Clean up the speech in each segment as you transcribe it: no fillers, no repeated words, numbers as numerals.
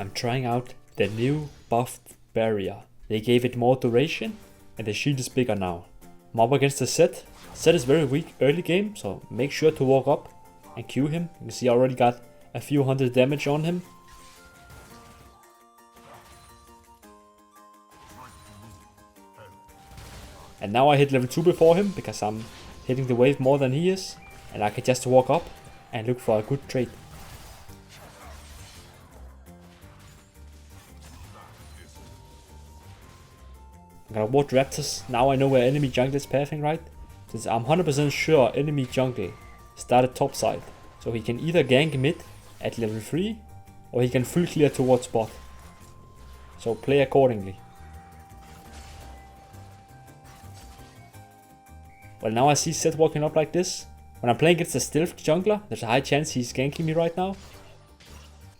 I'm trying out the new buffed barrier. They gave it more duration and the shield is bigger now. I'm up against the Zed. Zed is very weak early game, so make sure to walk up and Q him. You can see I already got a few hundred damage on him. And now I hit level 2 before him because I'm hitting the wave more than he is. And I can just walk up and look for a good trade. I'm gonna ward Raptors. Now I know where enemy jungle is pathing, right? Since I'm 100% sure enemy jungle started top side. So he can either gank mid at level 3 or he can full clear towards bot. So play accordingly. Well, now I see Zed walking up like this. When I'm playing against a stealth jungler, there's a high chance he's ganking me right now.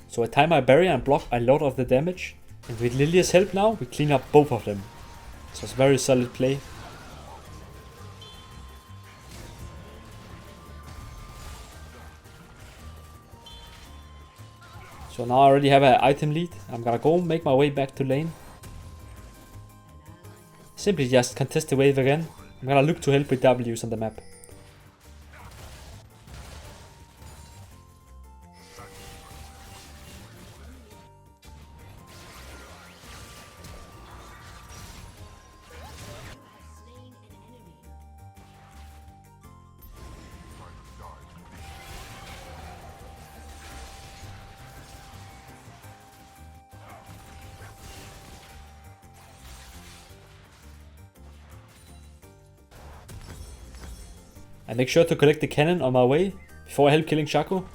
So I time my barrier and block a lot of the damage. And with Lilia's help now, we clean up both of them. So it's a very solid play. So now I already have an item lead. I'm gonna go make my way back to lane. Simply just contest the wave again. I'm gonna look to help with W's on the map. I make sure to collect the cannon on my way before I help killing Shaco.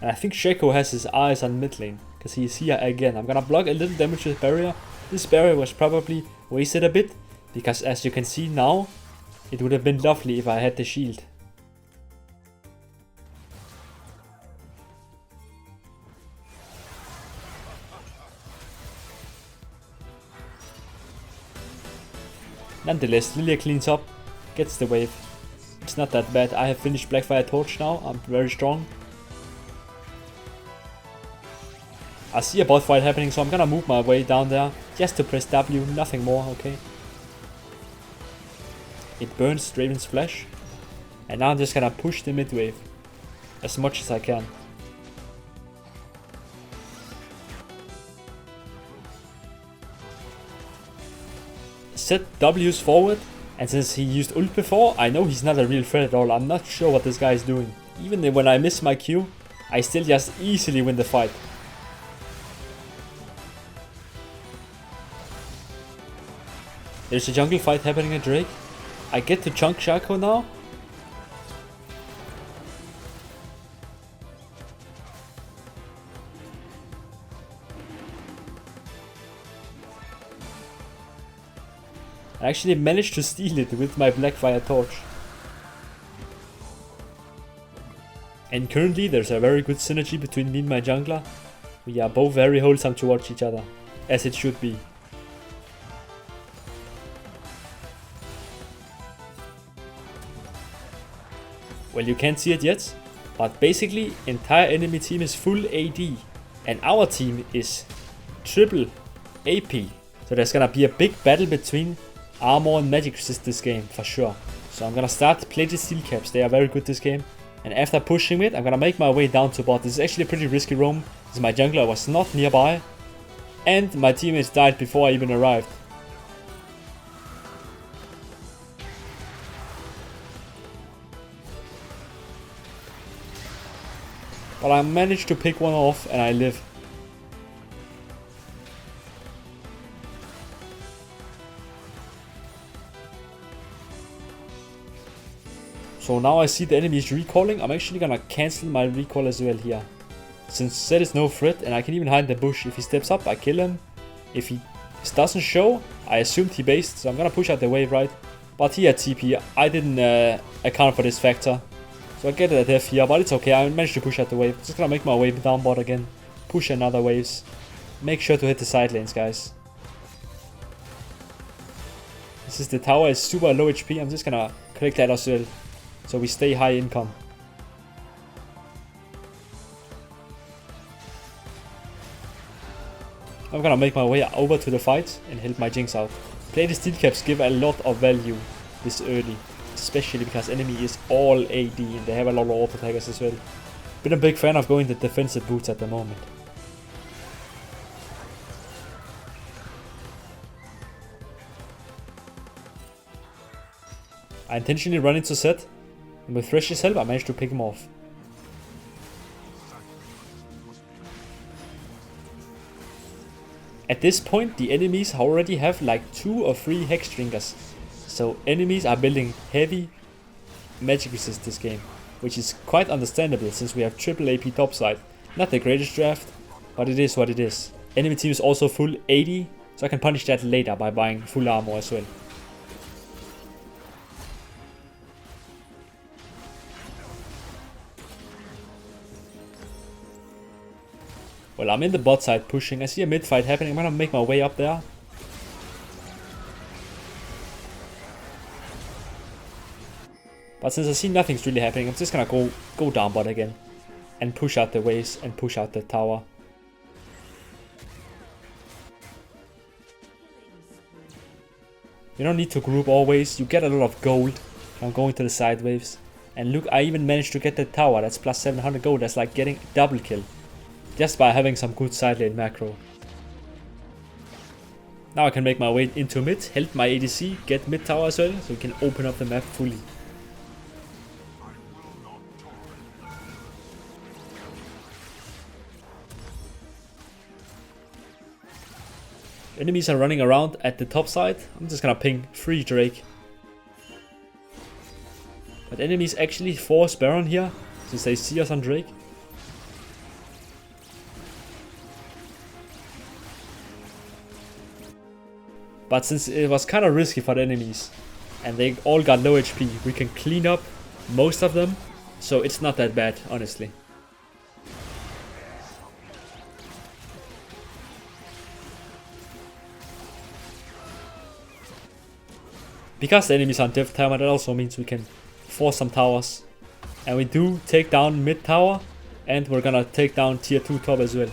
And I think Shaco has his eyes on mid lane because he is here again. I'm gonna block a little damage with barrier. This barrier was probably wasted a bit because as you can see now, it would have been lovely if I had the shield. Nonetheless, Lilia cleans up, gets the wave. It's not that bad. I have finished Blackfire Torch now. I'm very strong. I see a bot fight happening, so I'm gonna move my way down there just to press W, nothing more, okay? It burns Draven's flesh. And now I'm just gonna push the mid wave as much as I can. Set W's forward, and since he used ult before, I know he's not a real threat at all. I'm not sure what this guy is doing. Even when I miss my Q, I still just easily win the fight. There's a jungle fight happening at Drake. I get to chunk Shaco now. I actually managed to steal it with my Blackfire Torch. And currently there's a very good synergy between me and my jungler. We are both very wholesome towards each other, as it should be. Well, you can't see it yet, but basically entire enemy team is full AD and our team is triple AP. So there's gonna be a big battle between armor and magic resist this game for sure. So I'm gonna start play the steel caps. They are very good this game. And after pushing it, I'm gonna make my way down to bot. This is actually a pretty risky roam, because my jungler was not nearby. And my teammates died before I even arrived. But I managed to pick one off and I live. So now I see the enemy is recalling. I'm actually gonna cancel my recall as well here. Since Zed is no threat and I can even hide in the bush. If he steps up, I kill him. If he doesn't show, I assumed he based. So I'm gonna push out the wave, right? But he had TP. I didn't account for this factor. So I get a death here, but it's okay. I managed to push out the wave. Just gonna make my way down bot again. Push another waves. Make sure to hit the side lanes, guys. This is the tower is super low HP. I'm just gonna collect that as well. so we stay high income. I'm gonna make my way over to the fight and help my Jinx out. Plated steel caps give a lot of value this early, especially because enemy is all AD and they have a lot of auto attackers as well. Been a big fan of going the defensive boots at the moment. I intentionally run into Zed, and with Thresh's help I managed to pick him off. At this point the enemies already have like 2 or 3 Hex Drinkers, so enemies are building heavy magic resist this game, which is quite understandable since we have triple AP topside. Not the greatest draft, but it is what it is. Enemy team is also full 80, so I can punish that later by buying full armor as well. Well, I'm in the bot side pushing. I see a mid fight happening. I'm gonna make my way up there. But since I see nothing's really happening, I'm just gonna go down bot again. And push out the waves and push out the tower. You don't need to group always. You get a lot of gold from going to the side waves. And look, I even managed to get the tower. That's plus 700 gold. That's like getting double kill. Just by having some good side lane macro. Now I can make my way into mid, help my ADC, get mid tower as well, so we can open up the map fully. Enemies are running around at the top side. I'm just gonna ping free Drake. But enemies actually force Baron here, since they see us on Drake. But since it was kind of risky for the enemies, and they all got low HP, we can clean up most of them, so it's not that bad, honestly. Because the enemies are on death timer, that also means we can force some towers. And we do take down mid tower, and we're gonna take down tier 2 top as well.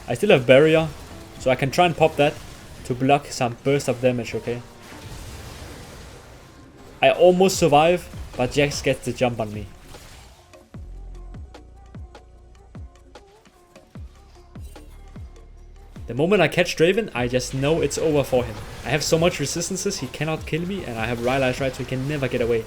I still have barrier, so I can try and pop that to block some burst of damage, okay? I almost survive, but Jax gets the jump on me. The moment I catch Draven, I just know it's over for him. I have so much resistances, he cannot kill me, and I have Rylai's right, so he can never get away.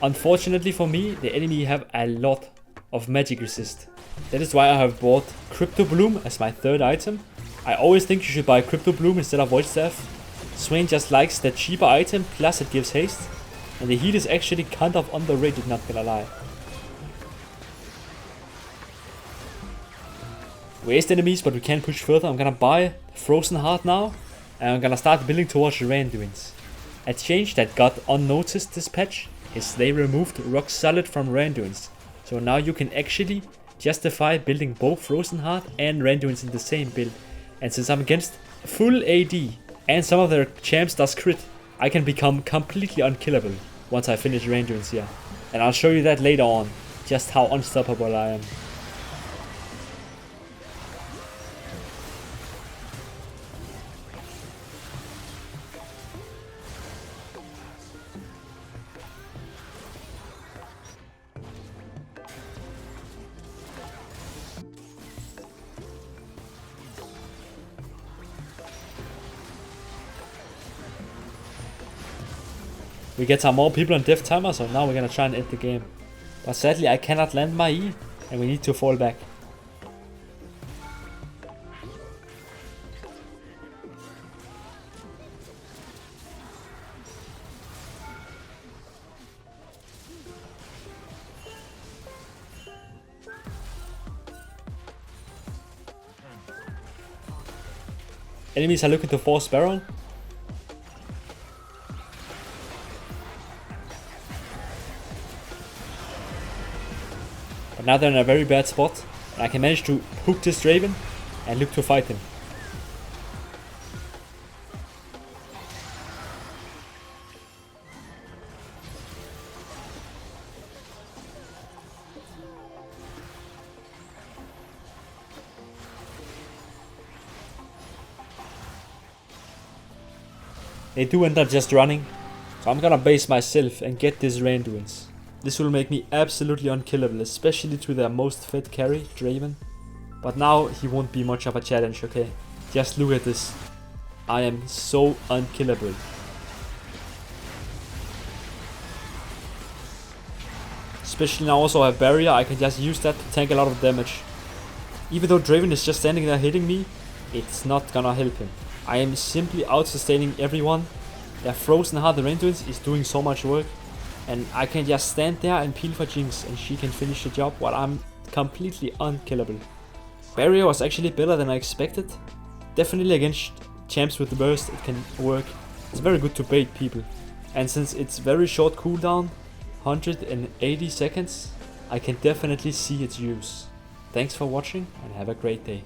Unfortunately for me, the enemy have a lot of magic resist. That is why I have bought Crypto Bloom as my third item. I always think you should buy Crypto Bloom instead of Void Staff. Swain just likes the cheaper item, plus it gives haste. And the heat is actually kind of underrated, not gonna lie. Waste enemies, but we can push further. I'm gonna buy Frozen Heart now. And I'm gonna start building towards the Randuins. A change that got unnoticed this patch is they removed Rock Solid from Randuins. So now you can actually justify building both Frozen Heart and Randuins in the same build. And since I'm against full AD and some of their champs does crit, I can become completely unkillable once I finish Randuins here. And I'll show you that later on, just how unstoppable I am. We get some more people on death timer, so now we're gonna try and end the game. But sadly I cannot land my E, and we need to fall back. Enemies are looking to force Baron. But now they're in a very bad spot. And I can manage to hook this Draven and look to fight him. They do end up just running, so I'm gonna base myself and get this ranked wins. This will make me absolutely unkillable, especially to their most fed carry, Draven. But now he won't be much of a challenge, okay? Just look at this. I am so unkillable. Especially now also I have barrier, I can just use that to tank a lot of damage. Even though Draven is just standing there hitting me, it's not gonna help him. I am simply out-sustaining everyone. Their frozen hard range twins is doing so much work. And I can just stand there and peel for Jinx and she can finish the job while I'm completely unkillable. Barrier was actually better than I expected. Definitely against champs with the burst it can work. It's very good to bait people. And since it's very short cooldown, 180 seconds, I can definitely see its use. Thanks for watching and have a great day.